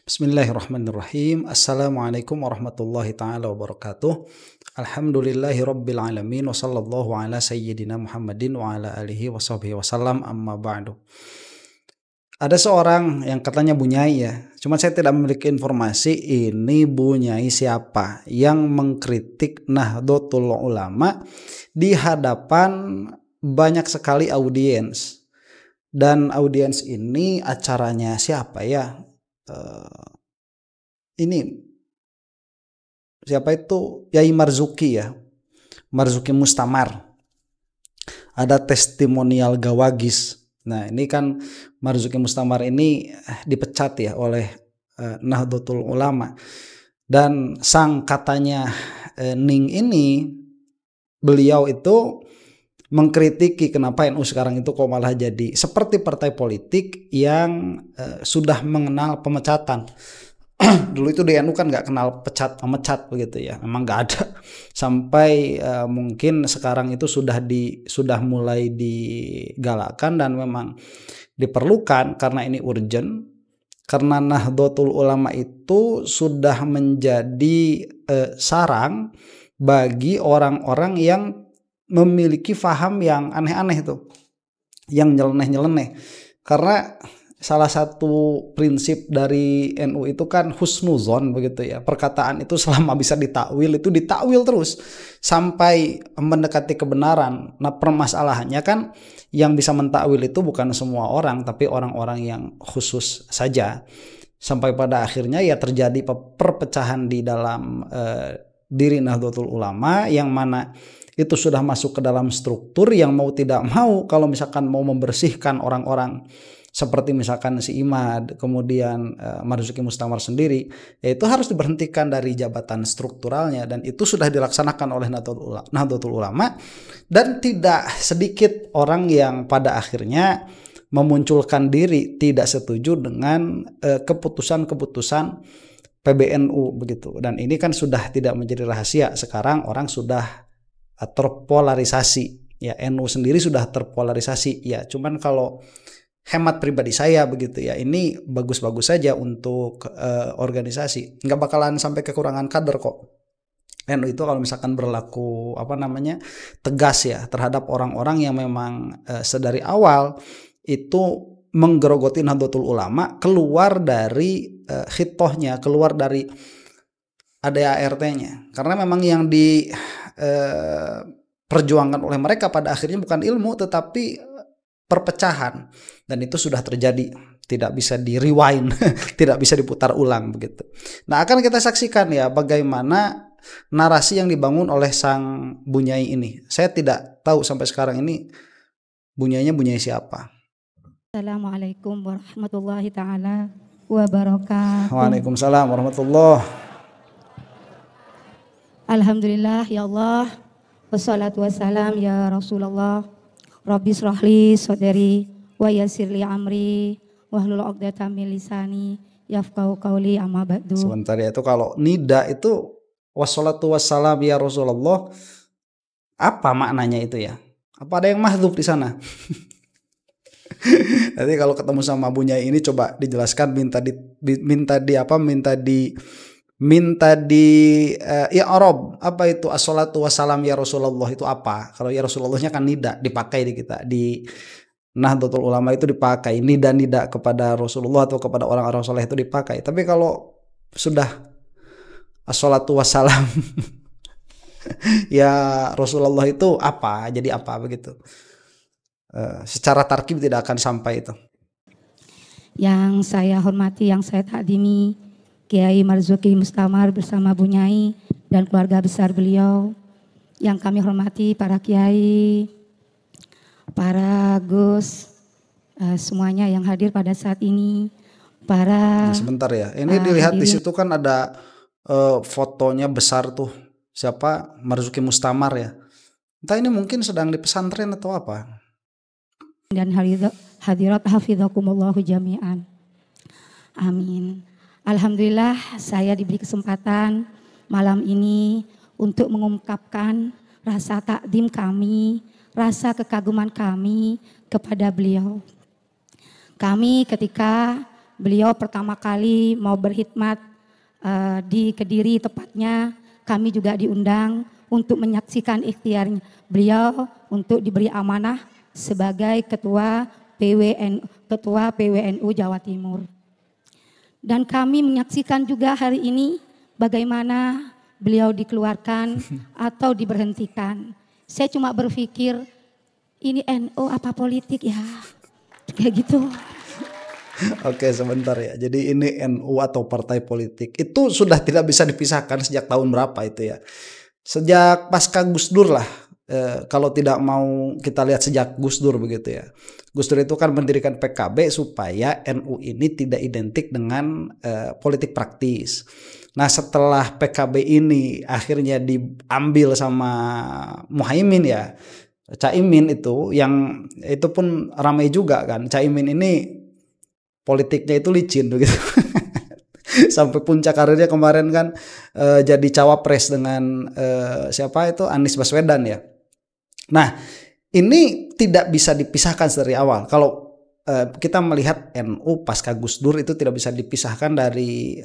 Bismillahirrahmanirrahim. Assalamualaikum warahmatullahi ta'ala wabarakatuh. Alhamdulillahi rabbil alamin. Wa sallallahu ala sayyidina Muhammadin wa ala alihi wa sahbihi wasallam, amma ba'du. Ada seorang yang katanya Bunyai ya. Cuma saya tidak memiliki informasi ini Bunyai siapa yang mengkritik Nahdlatul Ulama di hadapan banyak sekali audiens. Dan audiens ini acaranya siapa ya? Ini siapa itu? Yai Marzuki ya, Marzuki Mustamar. Ada testimonial Gawagis. Nah ini kan Marzuki Mustamar ini dipecat ya oleh Nahdlatul Ulama. Dan sang katanya Ning ini, beliau itu mengkritiki kenapa NU sekarang itu kok malah jadi seperti partai politik yang sudah mengenal pemecatan. Dulu itu di NU kan nggak kenal memecat begitu ya, memang nggak ada. Sampai mungkin sekarang itu sudah mulai digalakkan dan memang diperlukan karena ini urgent. Karena Nahdlatul Ulama itu sudah menjadi sarang bagi orang-orang yang memiliki faham yang aneh-aneh itu, yang nyeleneh-nyeleneh. Karena salah satu prinsip dari NU itu kan husnuzon begitu ya. Perkataan itu selama bisa ditakwil itu ditakwil terus sampai mendekati kebenaran. Nah permasalahannya kan yang bisa mentakwil itu bukan semua orang, tapi orang-orang yang khusus saja. Sampai pada akhirnya ya terjadi perpecahan di dalam diri Nahdlatul Ulama, yang mana itu sudah masuk ke dalam struktur yang mau tidak mau kalau misalkan mau membersihkan orang-orang seperti misalkan si Imad, kemudian Marzuki Mustamar sendiri, ya itu harus diberhentikan dari jabatan strukturalnya, dan itu sudah dilaksanakan oleh Nahdlatul Ulama. Dan tidak sedikit orang yang pada akhirnya memunculkan diri tidak setuju dengan keputusan-keputusan PBNU begitu. Dan ini kan sudah tidak menjadi rahasia, sekarang orang sudah terpolarisasi ya, NU sendiri sudah terpolarisasi ya. Cuman kalau hemat pribadi saya begitu ya, ini bagus-bagus saja untuk organisasi, nggak bakalan sampai kekurangan kader kok. NU itu kalau misalkan berlaku tegas ya terhadap orang-orang yang memang sedari awal itu menggerogoti Nahdlatul Ulama, keluar dari khitohnya, keluar dari ADART-nya. Karena memang yang perjuangkan oleh mereka pada akhirnya bukan ilmu tetapi perpecahan, dan itu sudah terjadi, tidak bisa di rewind tidak bisa diputar ulang begitu. Nah akan kita saksikan ya bagaimana narasi yang dibangun oleh sang Bunyai ini. Saya tidak tahu sampai sekarang ini Bunyainya Bunyai siapa. Assalamualaikum warahmatullahi ta'ala wabarakatuh. Waalaikumsalam warahmatullahi. Alhamdulillah ya Allah, wassalatu wassalam ya Rasulullah. Rabbi shrahli sadri wa yassirli amri wahlul 'uqdatam min lisani yafqahu qawli, amma ba'du. Sebentar ya, itu kalau nida itu wassalatu wassalam ya Rasulullah, apa maknanya itu ya? Apa ada yang mahdzuf di sana? Nanti kalau ketemu sama Bunyai ini coba dijelaskan, minta di i'rab apa itu as-salatu wassalam ya Rasulullah itu apa? Kalau ya Rasulullahnya kan nida dipakai di kita, di Nahdlatul Ulama itu dipakai nida kepada Rasulullah atau kepada orang-orang soleh itu dipakai. Tapi kalau sudah as-salatu wassalam ya Rasulullah itu apa? Jadi apa begitu? Secara tarkib tidak akan sampai itu. Yang saya hormati, yang saya takdimi Kiai Marzuki Mustamar bersama Bunyai dan keluarga besar beliau. Yang kami hormati para kiai, para gus, semuanya yang hadir pada saat ini. Para sebentar ya, ini dilihat di situ kan ada fotonya besar tuh. Siapa? Marzuki Mustamar ya. Entah ini mungkin sedang di pesantren atau apa. Dan hadirat hafidhakumullahu jami'an. Amin. Alhamdulillah saya diberi kesempatan malam ini untuk mengungkapkan rasa takdim kami, rasa kekaguman kami kepada beliau. Kami ketika beliau pertama kali mau berkhidmat di Kediri tepatnya, kami juga diundang untuk menyaksikan ikhtiarnya beliau untuk diberi amanah sebagai ketua PWNU Jawa Timur. Dan kami menyaksikan juga hari ini bagaimana beliau dikeluarkan atau diberhentikan. Saya cuma berpikir, ini NU apa politik ya? Kayak gitu. Oke, sebentar ya. Jadi ini NU atau partai politik itu sudah tidak bisa dipisahkan sejak tahun berapa itu ya? Sejak pasca Gus Dur lah. Kalau tidak mau kita lihat sejak Gus Dur begitu ya. Gus Dur itu kan mendirikan PKB supaya NU ini tidak identik dengan politik praktis. Nah, setelah PKB ini akhirnya diambil sama Muhaimin ya, Caimin itu, yang itu pun ramai juga kan. Caimin ini politiknya itu licin begitu. Sampai puncak karirnya kemarin kan jadi cawapres dengan siapa itu, Anies Baswedan ya. Nah, ini tidak bisa dipisahkan dari awal. Kalau kita melihat NU pasca Gus Dur itu tidak bisa dipisahkan dari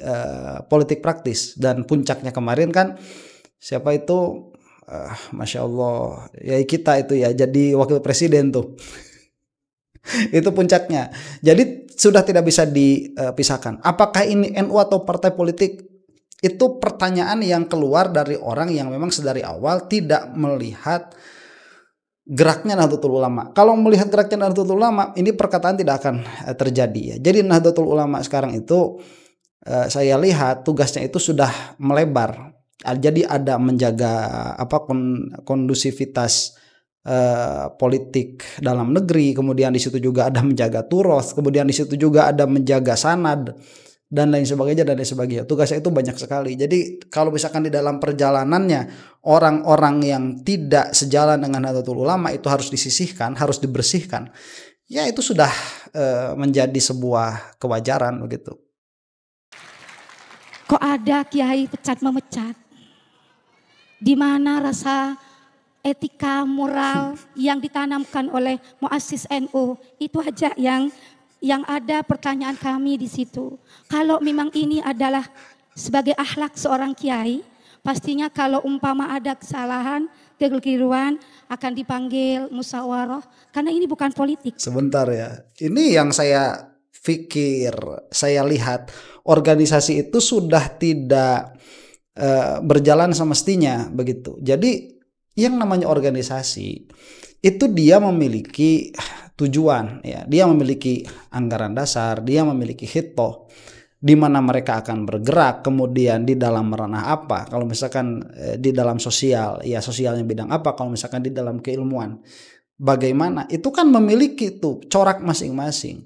politik praktis. Dan puncaknya kemarin kan siapa itu, Masya Allah, ya kita itu ya jadi wakil presiden tuh. Itu puncaknya. Jadi sudah tidak bisa dipisahkan. Apakah ini NU atau partai politik? Itu pertanyaan yang keluar dari orang yang memang sedari awal tidak melihat geraknya Nahdlatul Ulama. Kalau melihat geraknya Nahdlatul Ulama, ini perkataan tidak akan terjadi ya. Jadi Nahdlatul Ulama sekarang itu saya lihat tugasnya itu sudah melebar. Jadi ada menjaga kondusivitas politik dalam negeri, kemudian di situ juga ada menjaga turos, kemudian di situ juga ada menjaga sanad dan lain sebagainya. Tugasnya itu banyak sekali. Jadi kalau misalkan di dalam perjalanannya orang-orang yang tidak sejalan dengan Nahdlatul Ulama itu harus disisihkan, harus dibersihkan, ya itu sudah menjadi sebuah kewajaran begitu. Kok ada kiai pecat memecat? Di mana rasa etika moral yang ditanamkan oleh muassis NU? Itu aja yang ada pertanyaan kami di situ. Kalau memang ini adalah sebagai akhlak seorang kiai, pastinya kalau umpama ada kesalahan, kekeliruan akan dipanggil musyawarah, karena ini bukan politik. Sebentar ya, ini yang saya pikir, saya lihat organisasi itu sudah tidak berjalan semestinya begitu. Jadi yang namanya organisasi itu dia memiliki tujuan ya, dia memiliki anggaran dasar, dia memiliki hitoh di mana mereka akan bergerak, kemudian di dalam ranah apa. Kalau misalkan di dalam sosial, ya sosialnya bidang apa. Kalau misalkan di dalam keilmuan bagaimana, itu kan memiliki tuh corak masing-masing.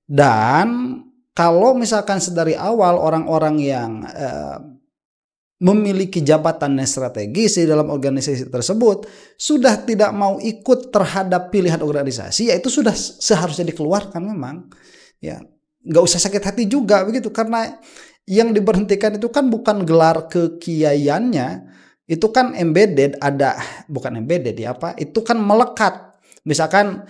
Dan kalau misalkan sedari awal orang-orang yang memiliki jabatan yang strategis di dalam organisasi tersebut sudah tidak mau ikut terhadap pilihan organisasi, ya itu sudah seharusnya dikeluarkan memang. Ya, nggak usah sakit hati juga begitu, karena yang diberhentikan itu kan bukan gelar kekiaiannya, itu kan embedded, itu kan melekat. Misalkan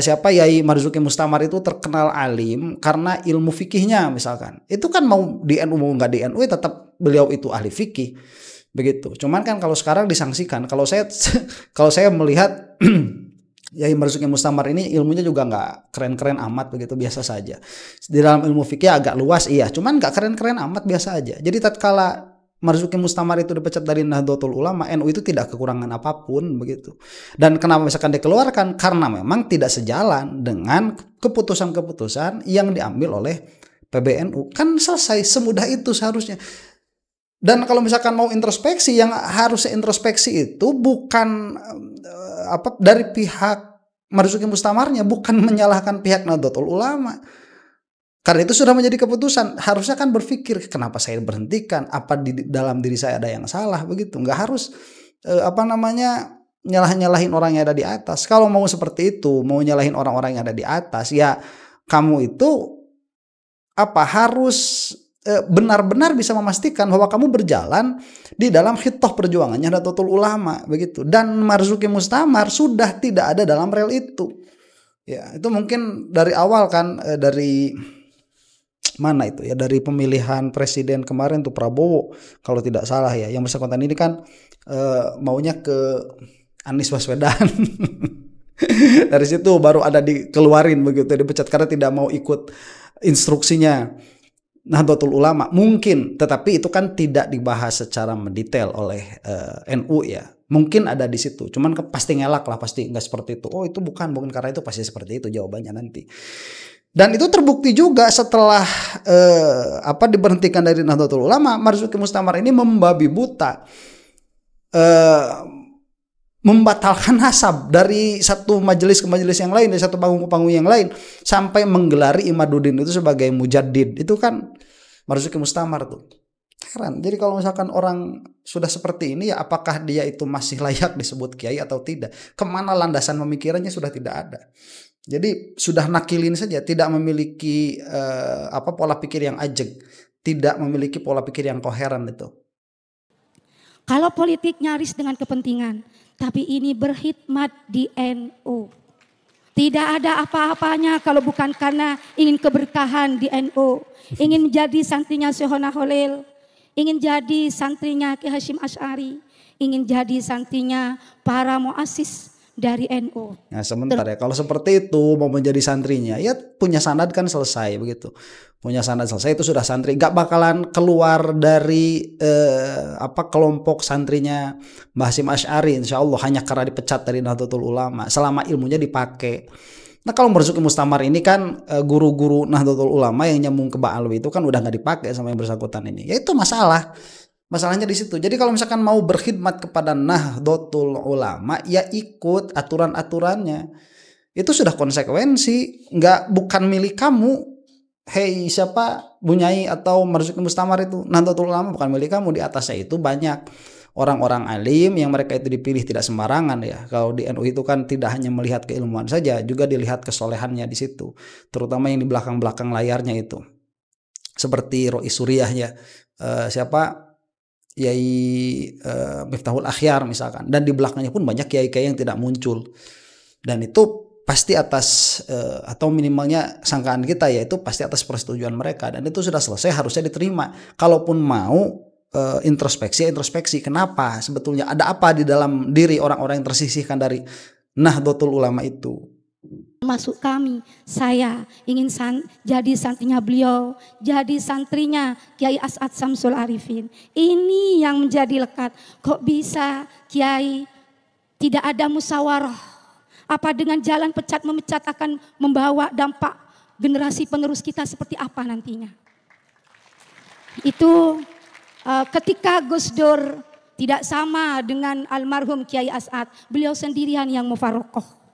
siapa Yai Marzuki Mustamar itu terkenal alim karena ilmu fikihnya misalkan. Itu kan mau di NU mau nggak di NU tetap beliau itu ahli fikih. Begitu. Cuman kan kalau sekarang disangsikan, kalau saya melihat Yai Marzuki Mustamar ini ilmunya juga nggak keren-keren amat begitu, biasa saja. Di dalam ilmu fikih agak luas iya, cuman nggak keren-keren amat, biasa aja. Jadi tatkala Marzuki Mustamar itu dipecat dari Nahdlatul Ulama, NU itu tidak kekurangan apapun begitu. Dan kenapa misalkan dikeluarkan? Karena memang tidak sejalan dengan keputusan-keputusan yang diambil oleh PBNU. Kan selesai, semudah itu seharusnya. Dan kalau misalkan mau introspeksi, yang harusnya introspeksi itu bukan dari pihak Marzuki Mustamarnya, bukan menyalahkan pihak Nahdlatul Ulama. Karena itu sudah menjadi keputusan, harusnya kan berpikir kenapa saya berhentikan, apa di dalam diri saya ada yang salah begitu. Nggak harus nyalahin orang yang ada di atas. Kalau mau seperti itu, mau nyalahin orang-orang yang ada di atas, ya kamu itu harus benar-benar bisa memastikan bahwa kamu berjalan di dalam khitoh perjuangannya Nahdlatul Ulama begitu. Dan Marzuki Mustamar sudah tidak ada dalam rel itu. Ya, itu mungkin dari awal kan dari mana itu ya, dari pemilihan presiden kemarin tuh Prabowo kalau tidak salah ya, yang bersangkutan ini kan maunya ke Anies Baswedan. Dari situ baru ada dikeluarin begitu, dipecat karena tidak mau ikut instruksinya Nahdlatul Ulama mungkin, tetapi itu kan tidak dibahas secara mendetail oleh NU ya. Mungkin ada di situ, cuman pasti ngelak lah, pasti nggak seperti itu. Oh itu bukan karena itu, pasti seperti itu jawabannya nanti. Dan itu terbukti juga setelah diberhentikan dari Nahdlatul Ulama, Marzuki Mustamar ini membabi buta, membatalkan nasab dari satu majelis ke majelis yang lain, dari satu panggung ke panggung yang lain, sampai menggelari Imaduddin itu sebagai mujaddid. Itu kan Marzuki Mustamar tuh. Heran. Jadi kalau misalkan orang sudah seperti ini ya, apakah dia itu masih layak disebut kiai atau tidak? Kemana landasan pemikirannya sudah tidak ada. Jadi sudah nakilin saja, tidak memiliki pola pikir yang ajeg, tidak memiliki pola pikir yang koheren itu. Kalau politik nyaris dengan kepentingan, tapi ini berkhidmat di NU. Tidak ada apa-apanya kalau bukan karena ingin keberkahan di NU. Ingin menjadi santrinya Syekhona Khalil, ingin jadi santrinya Ki Hasyim Asy'ari, ingin jadi santrinya para muassis dari NU. Nah sebentar ya, kalau seperti itu mau menjadi santrinya, ya punya sanad kan selesai begitu. Punya sanad selesai itu sudah santri, gak bakalan keluar dari kelompok santrinya Mbah Hasyim Asy'ari insya Allah hanya karena dipecat dari Nahdlatul Ulama, selama ilmunya dipakai. Nah kalau Marzuki Mustamar ini kan guru-guru Nahdlatul Ulama yang nyambung ke Ba'alwi itu kan udah gak dipakai sama yang bersangkutan ini. Ya itu masalahnya di situ. Jadi kalau misalkan mau berkhidmat kepada Nahdlatul Ulama, ya ikut aturan-aturannya. Itu sudah konsekuensi, bukan milik kamu. Hei siapa Bunyai atau Marzuki Mustamar itu, Nahdlatul Ulama bukan milik kamu. Di atasnya itu banyak orang-orang alim yang mereka itu dipilih tidak sembarangan ya. Kalau di NU itu kan tidak hanya melihat keilmuan saja, juga dilihat kesolehannya di situ. Terutama yang di belakang-belakang layarnya itu. Seperti Rois Suriah ya. Yai Miftahul Akhyar misalkan, dan di belakangnya pun banyak kiai-kiai yang tidak muncul, dan itu pasti atas atau minimalnya sangkaan kita yaitu pasti atas persetujuan mereka, dan itu sudah selesai harusnya diterima. Kalaupun mau introspeksi kenapa sebetulnya, ada apa di dalam diri orang-orang yang tersisihkan dari Nahdlatul Ulama itu. Masuk kami, saya ingin jadi santrinya beliau, jadi santrinya Kiai As'ad Syamsul Arifin. Ini yang menjadi lekat. Kok bisa Kiai tidak ada musyawarah? Apa dengan jalan pecat memecat akan membawa dampak generasi penerus kita seperti apa nantinya? Itu ketika Gus Dur tidak sama dengan almarhum Kiai As'ad, beliau sendirian yang mufarokoh.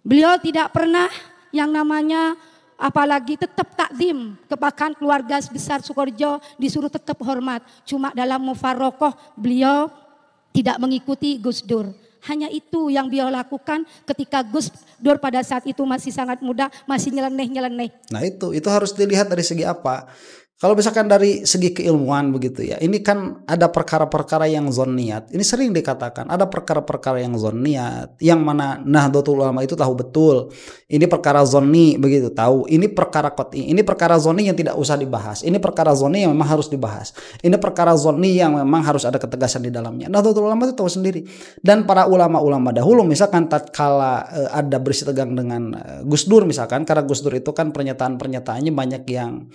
Beliau tidak pernah yang namanya apalagi tetap takdim, bahkan keluarga besar Sukoharjo disuruh tetap hormat. Cuma dalam mufarokoh beliau tidak mengikuti Gus Dur. Hanya itu yang beliau lakukan ketika Gus Dur pada saat itu masih sangat muda, masih nyeleneh. Nah itu harus dilihat dari segi apa. Kalau misalkan dari segi keilmuan begitu ya, ini kan ada perkara-perkara yang zonniyat. Ini sering dikatakan ada perkara-perkara yang zonniyat, yang mana Nahdlatul Ulama itu tahu betul. Ini perkara zonni begitu tahu. Ini perkara qat'i, ini perkara zonni yang tidak usah dibahas. Ini perkara zonni yang memang harus dibahas. Ini perkara zonni yang memang harus ada ketegasan di dalamnya. Nahdlatul Ulama itu tahu sendiri. Dan para ulama-ulama dahulu misalkan tatkala ada bersitegang dengan Gus Dur misalkan, karena Gus Dur itu kan pernyataan-pernyataannya banyak yang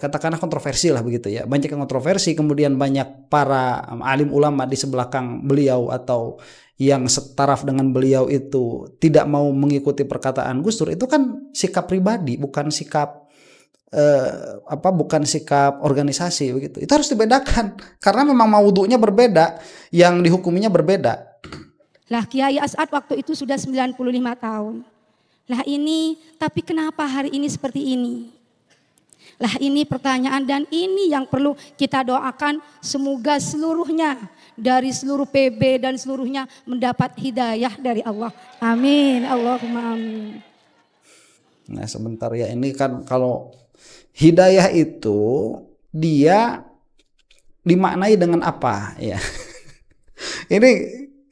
katakanlah kontroversi lah begitu ya, banyak yang kontroversi, kemudian banyak para alim ulama di sebelakang beliau atau yang setaraf dengan beliau itu tidak mau mengikuti perkataan Gus Dur. Itu kan sikap pribadi, bukan sikap bukan sikap organisasi begitu. Itu harus dibedakan karena memang maudhu'nya berbeda, yang dihukuminya berbeda. Lah Kiai As'ad waktu itu sudah 95 tahun. Lah ini, tapi kenapa hari ini seperti ini? Lah ini pertanyaan, dan ini yang perlu kita doakan, semoga seluruhnya dari seluruh PB dan seluruhnya mendapat hidayah dari Allah. Amin. Allahumma amin. Nah sebentar ya, ini kan kalau hidayah itu dia dimaknai dengan apa ya? Ini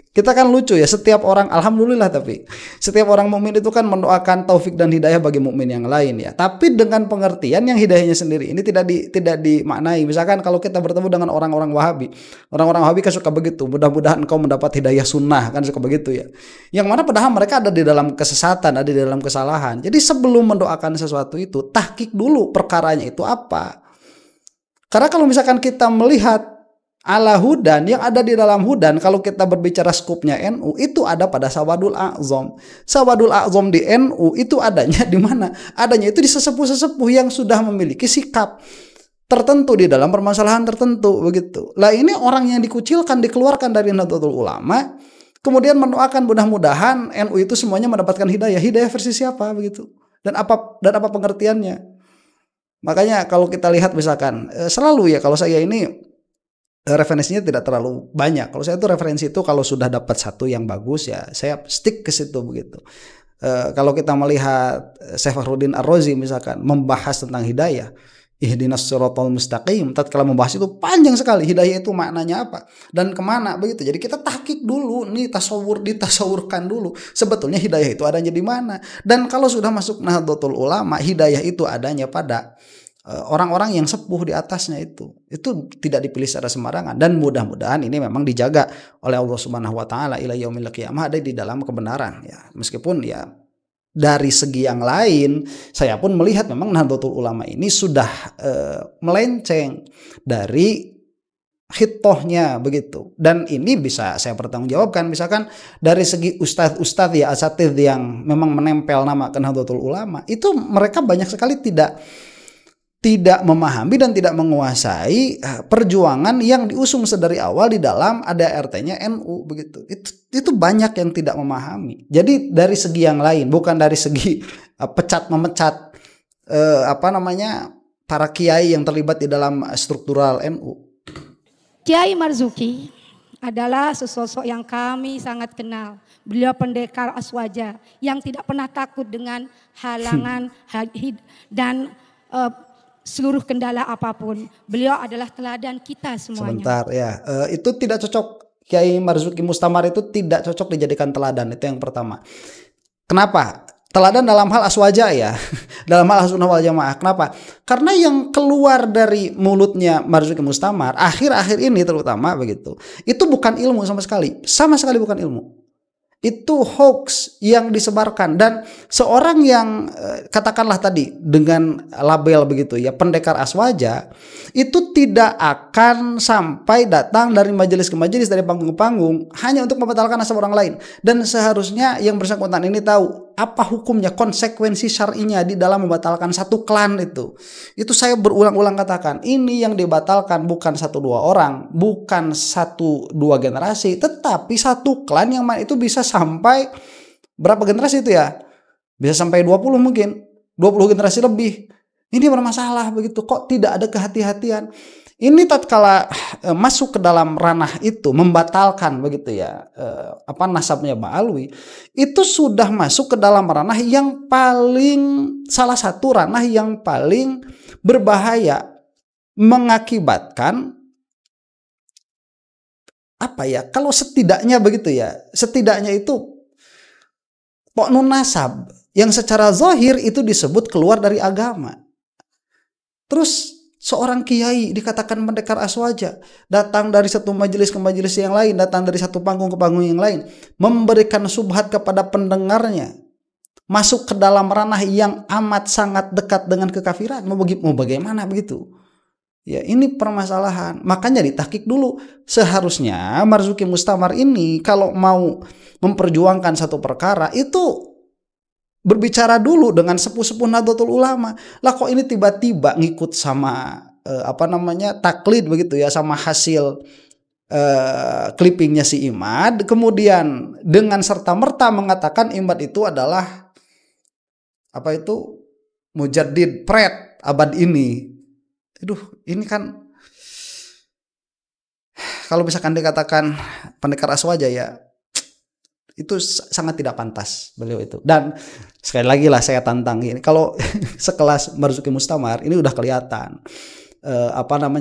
Kita kan lucu ya, setiap orang, alhamdulillah, tapi setiap orang mukmin itu kan mendoakan taufik dan hidayah bagi mukmin yang lain ya. Tapi dengan pengertian yang hidayahnya sendiri. Ini tidak dimaknai. Misalkan kalau kita bertemu dengan orang-orang Wahabi kan suka begitu. Mudah-mudahan engkau mendapat hidayah sunnah, kan suka begitu ya. Yang mana padahal mereka ada di dalam kesesatan, ada di dalam kesalahan. Jadi sebelum mendoakan sesuatu itu, tahqiq dulu perkaranya itu apa. Karena kalau misalkan kita melihat ala hudan, yang ada di dalam hudan, kalau kita berbicara skupnya NU, itu ada pada Sawadul A'zam. Sawadul A'zam di NU itu adanya di mana? Adanya itu di sesepuh-sesepuh yang sudah memiliki sikap tertentu di dalam permasalahan tertentu begitu. Lah ini orang yang dikucilkan, dikeluarkan dari Nahdlatul Ulama, kemudian mendoakan mudah-mudahan NU itu semuanya mendapatkan hidayah. Hidayah versi siapa begitu? Dan apa pengertiannya? Makanya kalau kita lihat misalkan selalu ya, kalau saya ini referensinya tidak terlalu banyak. Kalau saya tuh referensi itu kalau sudah dapat satu yang bagus ya saya stick ke situ begitu. Kalau kita melihat Syekh Fakhruddin Ar-Razi misalkan membahas tentang hidayah, ihdinas siratal mustaqim, tatkala membahas itu panjang sekali hidayah itu maknanya apa dan kemana begitu. Jadi kita tahqiq dulu nih, ditasawurkan dulu sebetulnya hidayah itu adanya di mana. Dan kalau sudah masuk Nahdlatul Ulama, hidayah itu adanya pada orang-orang yang sepuh di atasnya itu tidak dipilih secara sembarangan, dan mudah-mudahan ini memang dijaga oleh Allah Subhanahu wa taala ila yaumil qiyamah, ada di dalam kebenaran ya. Meskipun ya dari segi yang lain saya pun melihat memang Nahdlatul Ulama ini sudah melenceng dari hitohnya begitu, dan ini bisa saya pertanggungjawabkan misalkan dari segi ustadz ya, asatidz yang memang menempel nama ke Nahdlatul Ulama itu mereka banyak sekali tidak memahami dan tidak menguasai perjuangan yang diusung sedari awal di dalam ADART-nya NU begitu. Itu banyak yang tidak memahami. Jadi dari segi yang lain, bukan dari segi memecat para kiai yang terlibat di dalam struktural NU. Kiai Marzuki adalah sosok yang kami sangat kenal. Beliau pendekar aswaja yang tidak pernah takut dengan halangan dan seluruh kendala apapun. Beliau adalah teladan kita semuanya. Sebentar ya, itu tidak cocok. Kiai Marzuki Mustamar itu tidak cocok dijadikan teladan, itu yang pertama. Kenapa? Teladan dalam hal aswaja ya, dalam hal sunnah wal jamaah. Kenapa? Karena yang keluar dari mulutnya Marzuki Mustamar akhir-akhir ini terutama begitu, itu bukan ilmu sama sekali bukan ilmu. Itu hoax yang disebarkan, dan seorang yang katakanlah tadi dengan label begitu ya pendekar aswaja itu tidak akan sampai datang dari majelis ke majelis, dari panggung ke panggung hanya untuk membatalkan nasab orang lain. Dan seharusnya yang bersangkutan ini tahu apa hukumnya, konsekuensi syar'inya di dalam membatalkan satu klan itu. Itu saya berulang-ulang katakan, ini yang dibatalkan bukan 1-2 orang, bukan 1-2 generasi, tetapi satu klan yang mana itu bisa sampai berapa generasi itu ya? Bisa sampai 20 mungkin, 20 generasi lebih. Ini bermasalah begitu, kok tidak ada kehati-hatian. Ini tatkala masuk ke dalam ranah itu membatalkan begitu ya nasabnya Ba'alwi, itu sudah masuk ke dalam ranah yang salah satu ranah yang paling berbahaya, mengakibatkan kalau setidaknya itu poknun nasab yang secara zahir itu disebut keluar dari agama. Terus seorang kiai dikatakan pendekar aswaja, datang dari satu majelis ke majelis yang lain, datang dari satu panggung ke panggung yang lain, memberikan subhat kepada pendengarnya, masuk ke dalam ranah yang amat sangat dekat dengan kekafiran. Mau bagaimana begitu? Ya, ini permasalahan. Makanya ditahqiq dulu. Seharusnya Marzuki Mustamar ini kalau mau memperjuangkan satu perkara itu berbicara dulu dengan sepuh-sepuh Nahdlatul Ulama. Lah kok ini tiba-tiba ngikut sama taklid begitu ya, sama hasil clippingnya si Imad, kemudian dengan serta-merta mengatakan Imad itu adalah mujaddid pret abad ini. Ini kan kalau misalkan dikatakan pendekar aswaja ya, itu sangat tidak pantas beliau itu. Dan sekali lagi lah saya tantang ini, kalau sekelas Marzuki Mustamar ini udah kelihatan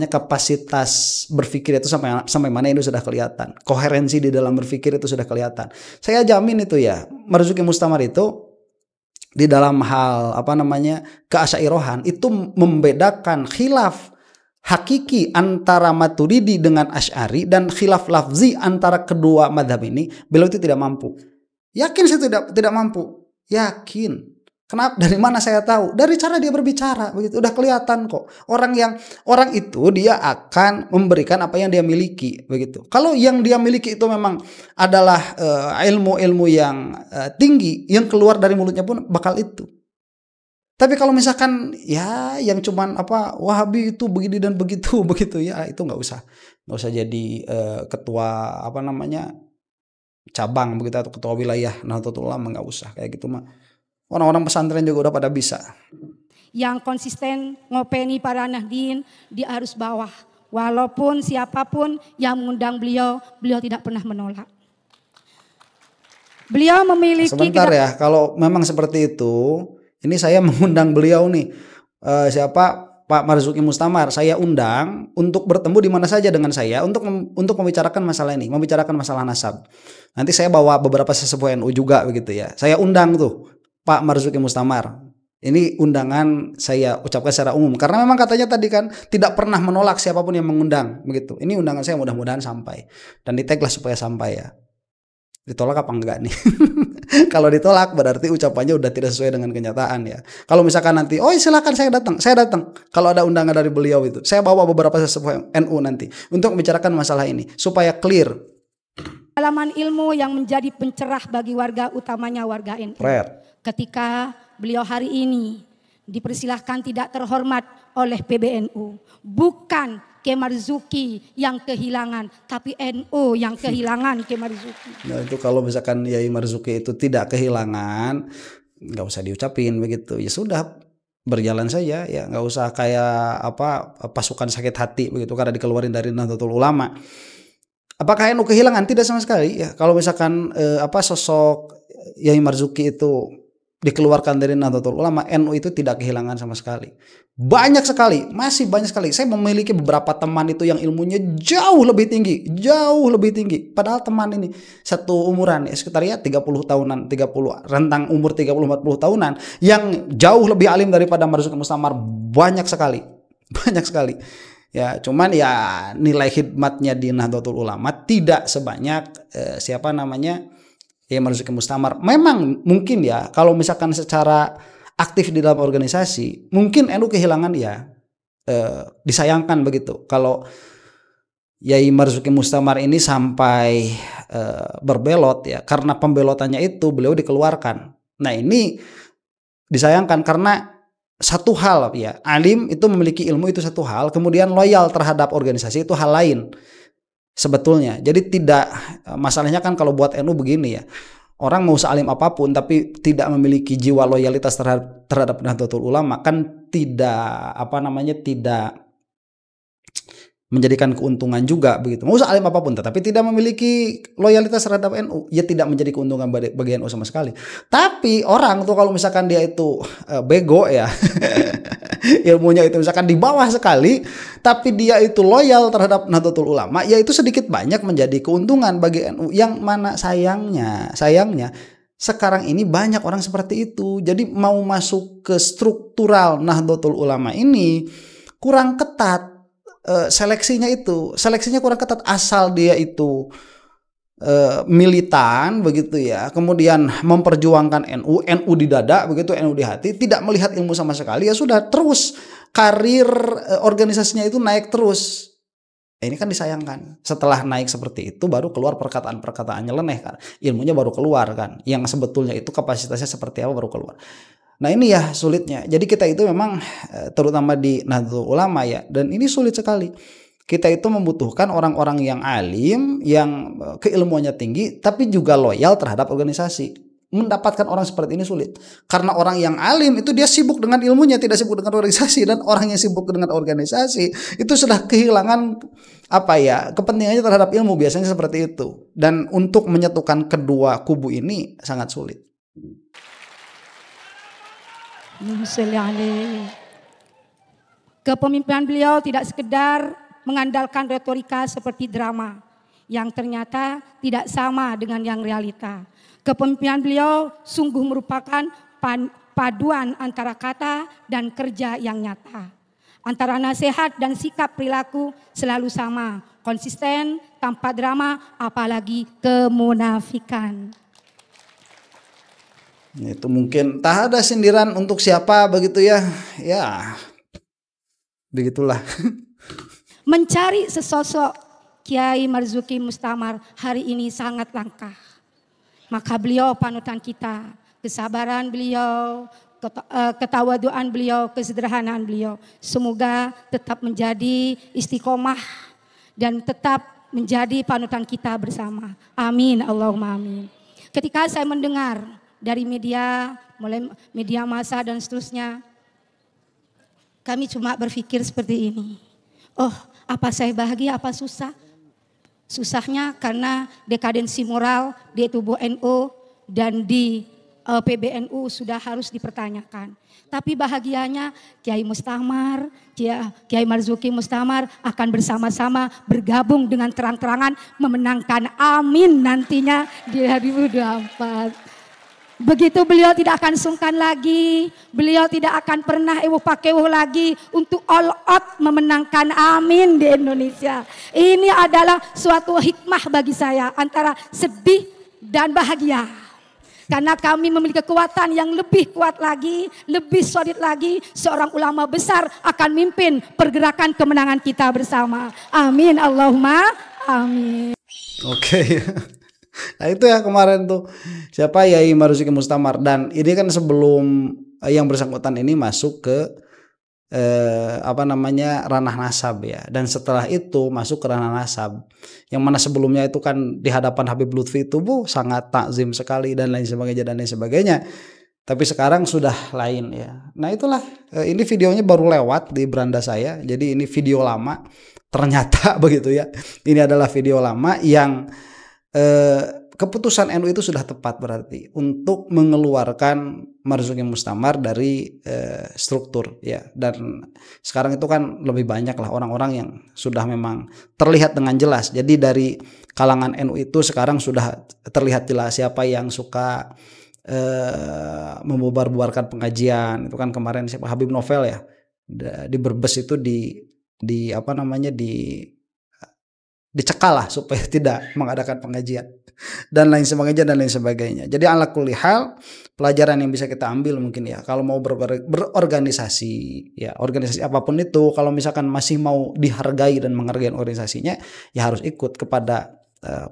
kapasitas berpikir itu sampai mana itu sudah kelihatan. Koherensi di dalam berpikir itu sudah kelihatan. Saya jamin itu ya, Marzuki Mustamar itu di dalam hal keasyairohan itu membedakan khilaf hakiki antara Maturidi dengan Asy'ari dan khilaf lafzi antara kedua madhab ini. Beliau itu tidak mampu. Yakin saya tidak mampu. Yakin. Kenapa? Dari mana saya tahu? Dari cara dia berbicara, begitu. Udah kelihatan kok. Orang itu dia akan memberikan apa yang dia miliki, begitu. Kalau yang dia miliki itu memang adalah ilmu-ilmu yang tinggi, yang keluar dari mulutnya pun bakal itu. Tapi kalau misalkan ya yang cuman Wahabi itu begini dan begitu ya, itu nggak usah jadi ketua cabang begitu atau ketua wilayah Nahdlatul Ulama, nggak usah kayak gitu mah. Orang-orang pesantren juga udah pada bisa. Yang konsisten ngopeni para nahdien di arus bawah. Walaupun siapapun yang mengundang beliau tidak pernah menolak. Beliau memiliki... Sebentar ya, kalau memang seperti itu, ini saya mengundang beliau nih. Pak Marzuki Mustamar, saya undang untuk bertemu di mana saja dengan saya untuk membicarakan masalah ini, membicarakan masalah nasab. Nanti saya bawa beberapa sesepuh NU juga begitu ya. Saya undang tuh Pak Marzuki Mustamar. Ini undangan saya ucapkan secara umum karena memang katanya tadi kan tidak pernah menolak siapapun yang mengundang begitu. Ini undangan saya, mudah-mudahan sampai dan di tag lah supaya sampai ya. Ditolak apa enggak nih? Kalau ditolak berarti ucapannya udah tidak sesuai dengan kenyataan ya. Kalau misalkan nanti, silakan saya datang. Kalau ada undangan dari beliau itu, saya bawa beberapa sesepuh NU nanti untuk membicarakan masalah ini supaya clear. Pengalaman ilmu yang menjadi pencerah bagi warga, utamanya warga NU. Ketika beliau hari ini dipersilahkan tidak terhormat oleh PBNU, bukan Kiai Marzuki yang kehilangan, tapi NU yang kehilangan Kiai Marzuki. Nah itu kalau misalkan Kiai Marzuki itu tidak kehilangan, nggak usah diucapin begitu. Ya sudah, berjalan saja ya, nggak usah kayak pasukan sakit hati begitu karena dikeluarin dari Nahdlatul Ulama. Apakah NU kehilangan? Tidak sama sekali ya. Kalau misalkan sosok Kiai Marzuki itu dikeluarkan dari Nahdlatul Ulama, NU itu tidak kehilangan sama sekali. Banyak sekali, masih banyak sekali. Saya memiliki beberapa teman itu yang ilmunya jauh lebih tinggi. Padahal teman ini satu umuran ya, sekitar ya 30 tahunan, rentang umur 30-40 tahunan yang jauh lebih alim daripada Marzuki Mustamar, banyak sekali. Ya, cuman ya nilai khidmatnya di Nahdlatul Ulama tidak sebanyak ya Marzuki Mustamar. Memang mungkin ya kalau misalkan secara aktif di dalam organisasi mungkin NU kehilangan ya, disayangkan begitu kalau Yai Marzuki Mustamar ini sampai berbelot ya, karena pembelotannya itu beliau dikeluarkan. Nah ini disayangkan karena satu hal ya, alim itu memiliki ilmu itu satu hal, kemudian loyal terhadap organisasi itu hal lain sebetulnya. Jadi tidak, masalahnya kan kalau buat NU begini ya, orang mau sealim apapun tapi tidak memiliki jiwa loyalitas terhadap Nahdlatul Ulama kan tidak tidak menjadikan keuntungan juga begitu. Mau sealim apapun tetapi tidak memiliki loyalitas terhadap NU, ya tidak menjadi keuntungan bagi NU sama sekali. Tapi orang tuh kalau misalkan dia itu bego ya ilmunya itu misalkan di bawah sekali tapi dia itu loyal terhadap Nahdlatul Ulama, ya itu sedikit banyak menjadi keuntungan bagi NU. Yang mana sayangnya sekarang ini banyak orang seperti itu. Jadi mau masuk ke struktural Nahdlatul Ulama ini kurang ketat. Seleksinya kurang ketat, asal dia itu militan begitu ya, kemudian memperjuangkan NU di dada begitu, NU di hati, tidak melihat ilmu sama sekali, ya sudah terus karir organisasinya itu naik terus. Ini kan disayangkan. Setelah naik seperti itu baru keluar perkataan-perkataan nyeleneh kan, ilmunya baru keluar kan, yang sebetulnya itu kapasitasnya seperti apa baru keluar. Nah ini ya sulitnya. Jadi kita itu memang terutama di Nahdlatul Ulama ya, dan ini sulit sekali. Kita itu membutuhkan orang-orang yang alim, yang keilmuannya tinggi, tapi juga loyal terhadap organisasi. Mendapatkan orang seperti ini sulit. Karena orang yang alim itu dia sibuk dengan ilmunya, tidak sibuk dengan organisasi. Dan orang yang sibuk dengan organisasi itu sudah kehilangan kepentingannya terhadap ilmu, biasanya seperti itu. Dan untuk menyatukan kedua kubu ini sangat sulit. Kepemimpinan beliau tidak sekedar mengandalkan retorika seperti drama yang ternyata tidak sama dengan yang realita. Kepemimpinan beliau sungguh merupakan paduan antara kata dan kerja yang nyata. Antara nasihat dan sikap perilaku selalu sama, konsisten, tanpa drama, apalagi kemunafikan. Itu mungkin tak ada sindiran untuk siapa begitu ya. Ya, begitulah. Mencari sesosok Kiai Marzuki Mustamar hari ini sangat langka. Maka beliau panutan kita, kesabaran beliau, ketawaduan beliau, kesederhanaan beliau. Semoga tetap menjadi istiqomah dan tetap menjadi panutan kita bersama. Amin, Allahumma amin. Ketika saya mendengar dari media, mulai media massa dan seterusnya, kami cuma berpikir seperti ini. Oh, apa saya bahagia, apa susah? Susahnya karena dekadensi moral di tubuh NU dan di PBNU sudah harus dipertanyakan. Tapi bahagianya Kiai Mustamar, Kiai Marzuki Mustamar akan bersama-sama bergabung dengan terang-terangan memenangkan amin nantinya di 2024. Begitu beliau tidak akan sungkan lagi, beliau tidak akan pernah pakewuh lagi untuk all out memenangkan amin di Indonesia. Ini adalah suatu hikmah bagi saya antara sedih dan bahagia. Karena kami memiliki kekuatan yang lebih kuat lagi, lebih solid lagi. Seorang ulama besar akan mimpin pergerakan kemenangan kita bersama. Amin, Allahumma amin. Oke. Nah itu ya kemarin tuh siapa Yai Marzuki Mustamar, dan ini kan sebelum yang bersangkutan ini masuk ke ranah nasab ya, dan setelah itu masuk ke ranah nasab yang mana sebelumnya itu kan di hadapan Habib Lutfi itu sangat takzim sekali dan lain sebagainya, tapi sekarang sudah lain ya. Nah itulah ini videonya baru lewat di beranda saya, jadi ini video lama ternyata begitu ya. Ini adalah video lama yang keputusan NU itu sudah tepat berarti untuk mengeluarkan Marzuki Mustamar dari struktur ya, dan sekarang itu kan lebih banyak lah orang-orang yang sudah memang terlihat dengan jelas. Jadi dari kalangan NU itu sekarang sudah terlihat jelas siapa yang suka membubar-bubarkan pengajian. Itu kan kemarin siapa, Habib Novel ya, di Brebes itu dicekal lah supaya tidak mengadakan pengajian dan lain sebagainya. Jadi ala kulli hal, pelajaran yang bisa kita ambil mungkin ya, kalau mau berorganisasi ya, organisasi apapun itu, kalau misalkan masih mau dihargai dan menghargai organisasinya ya harus ikut kepada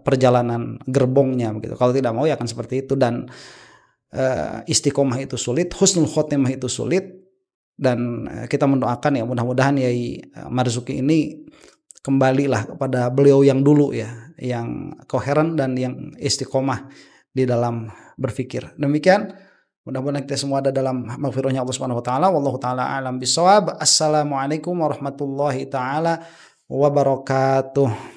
perjalanan gerbongnya begitu. Kalau tidak mau ya akan seperti itu, dan istiqomah itu sulit, husnul khotimah itu sulit, dan kita mendoakan ya mudah-mudahan Yai Marzuki ini kembalilah kepada beliau yang dulu ya, yang koheren dan yang istiqomah di dalam berpikir. Demikian, mudah-mudahan kita semua ada dalam maghfirahnya Allah Subhanahu wa taala. Wallahu taala alam bisawab. Assalamualaikum warahmatullahi taala wabarakatuh.